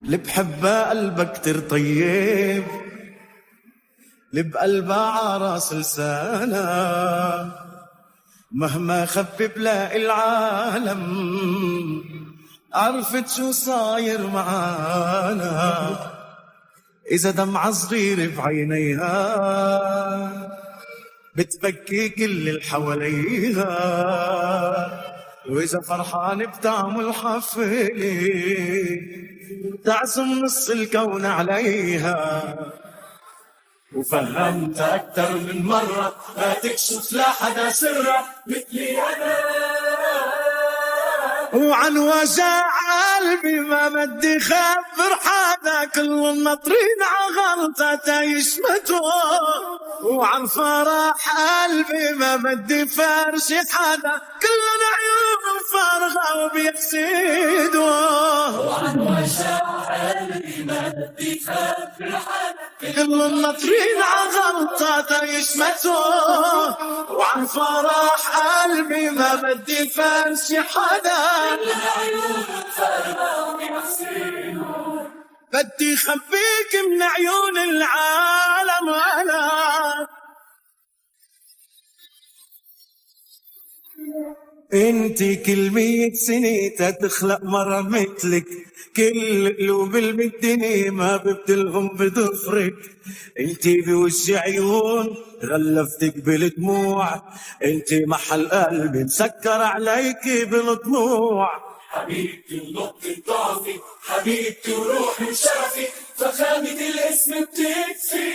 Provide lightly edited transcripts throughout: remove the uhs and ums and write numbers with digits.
اللي بحبه قلبك كتير طيب، اللي بقلبه عراس لسانه، مهما خبي بلاقي العالم عرفت شو صاير معانا. إذا دمعة صغيرة بعينيها بتبكي كل اللي حواليها، وإذا فرحان بتعمل حفلة تعزم نص الكون عليها. وفهمت أكتر من مرة ما تكشف لحدا سرة مثلي أنا، وعن وجع قلبي ما بدي خبر حدا، كل الناطرين عغلطة يشمتوا. وعن فرح قلبي ما بدي فرش حدا، كل العيون فارغة وبيحسدوا. وعن وجع قلبي ما بدي خبر حدا، كل الناطرين عغلطة يشمتوا. وعن فرح قلبي ما بدي فرش حدا، كل العيون فارغة وبيحسدوا. بدي خبيك من عيون العالم أنا، انتي كل 100 سنة تخلق مرة مثلك، كل قلوب بالدنيا ما ببدلهم بضفرك. انتي بوش عيون غلفتك بالدموع، انتي محل قلبي مسكر عليك بالطموع. حبيبتي ونقطة ضعفي، حبيبتي وروحي وشرفي، فخامة الاسم بتكفي.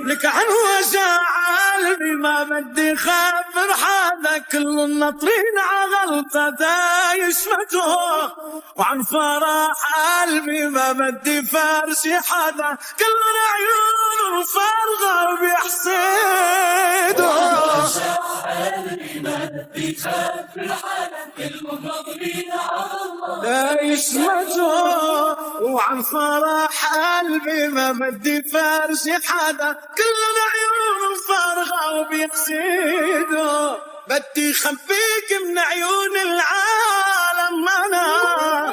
لك عن وجع قلبي ما بدي خبر حدا، كل الناطرين عغلطة دا يشمتوا. وعن فرح قلبي ما بدي فرش حدا، كل العيون فارغة وبيحسدوا. عن وجع قلبي ما بدي خبر حدا، كل الناطرين عغلطة يشمتوا. وعن فرح قلبي ما بدي فرش حدا، كل العيون فارغة وبيحسدوا. بدي خبيك من عيون العالم أنا.